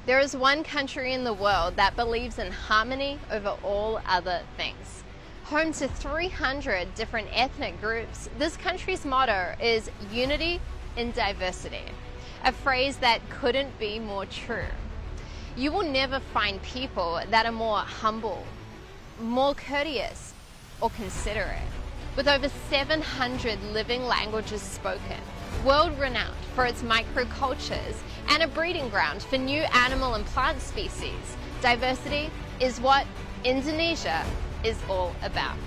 There is one country in the world that believes in harmony over all other things. Home to 300 different ethnic groups, this country's motto is unity in diversity, a phrase that couldn't be more true. You will never find people that are more humble, more courteous, or considerate. With over 700 living languages spoken, world-renowned for its microcultures, and a breeding ground for new animal and plant species, diversity is what Indonesia is all about.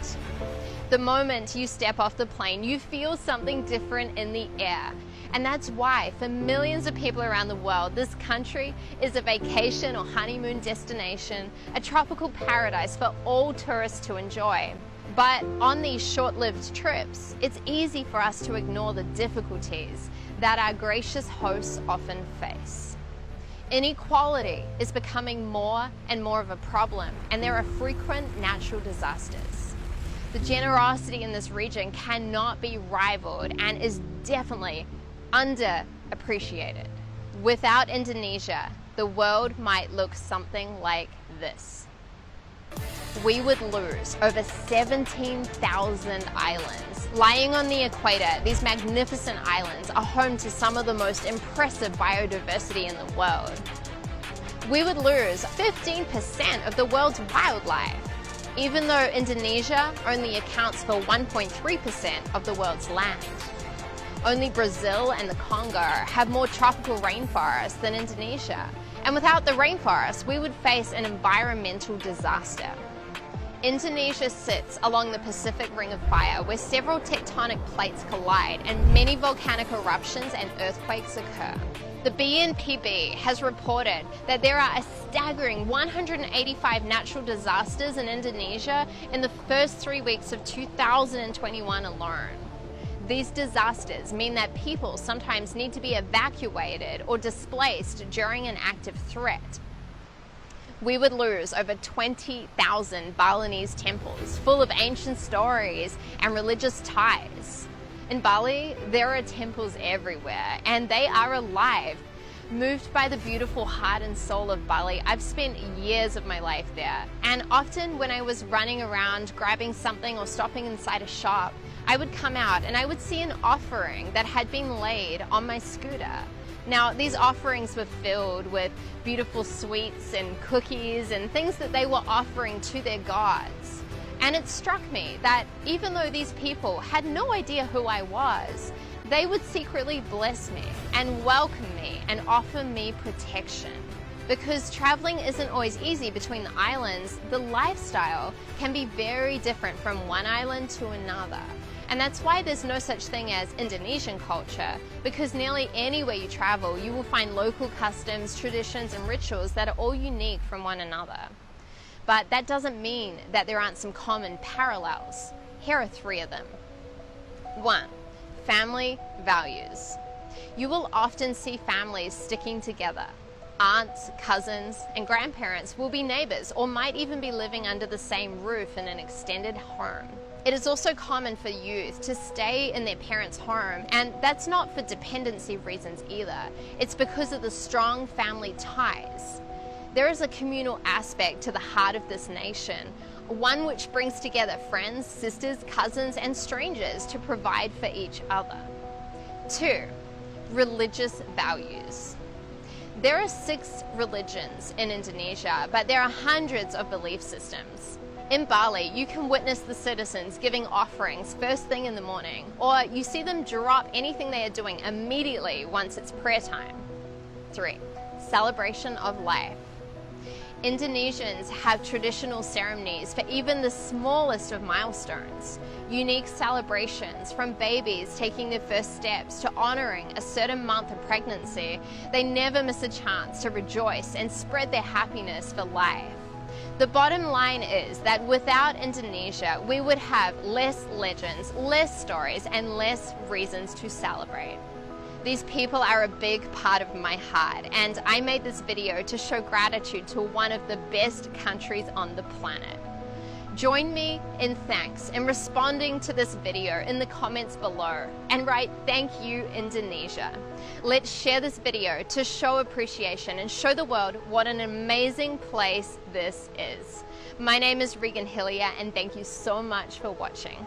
The moment you step off the plane, you feel something different in the air. And that's why, for millions of people around the world, this country is a vacation or honeymoon destination, a tropical paradise for all tourists to enjoy. But on these short-lived trips, it's easy for us to ignore the difficulties that our gracious hosts often face. Inequality is becoming more and more of a problem, and there are frequent natural disasters. The generosity in this region cannot be rivaled and is definitely underappreciated. Without Indonesia, the world might look something like this. We would lose over 17,000 islands. Lying on the equator, these magnificent islands are home to some of the most impressive biodiversity in the world. We would lose 15% of the world's wildlife, even though Indonesia only accounts for 1.3% of the world's land. Only Brazil and the Congo have more tropical rainforests than Indonesia. And without the rainforest, we would face an environmental disaster. Indonesia sits along the Pacific Ring of Fire, where several tectonic plates collide and many volcanic eruptions and earthquakes occur. The BNPB has reported that there are a staggering 185 natural disasters in Indonesia in the first 3 weeks of 2021 alone. These disasters mean that people sometimes need to be evacuated or displaced during an active threat. We would lose over 20,000 Balinese temples full of ancient stories and religious ties. In Bali, there are temples everywhere, and they are alive. Moved by the beautiful heart and soul of Bali, I've spent years of my life there, and often when I was running around grabbing something or stopping inside a shop, I would come out and I would see an offering that had been laid on my scooter. Now, these offerings were filled with beautiful sweets and cookies and things that they were offering to their gods. And it struck me that even though these people had no idea who I was, they would secretly bless me and welcome me and offer me protection. Because traveling isn't always easy between the islands, the lifestyle can be very different from one island to another. And that's why there's no such thing as Indonesian culture, because nearly anywhere you travel, you will find local customs, traditions, and rituals that are all unique from one another. But that doesn't mean that there aren't some common parallels. Here are 3 of them. 1. Family values. You will often see families sticking together. Aunts, cousins, and grandparents will be neighbors or might even be living under the same roof in an extended home. It is also common for youth to stay in their parents' home, and that's not for dependency reasons either. It's because of the strong family ties. There is a communal aspect to the heart of this nation, one which brings together friends, sisters, cousins, and strangers to provide for each other. 2. Religious values. There are 6 religions in Indonesia, but there are hundreds of belief systems. In Bali, you can witness the citizens giving offerings first thing in the morning, or you see them drop anything they are doing immediately once it's prayer time. 3. Celebration of life. Indonesians have traditional ceremonies for even the smallest of milestones. Unique celebrations, from babies taking their first steps to honoring a certain month of pregnancy. They never miss a chance to rejoice and spread their happiness for life. The bottom line is that without Indonesia, we would have less legends, less stories, and less reasons to celebrate. These people are a big part of my heart, and I made this video to show gratitude to one of the best countries on the planet. Join me in thanks in responding to this video in the comments below and write "Thank you, Indonesia." Let's share this video to show appreciation and show the world what an amazing place this is. My name is Regan Hillier, and thank you so much for watching.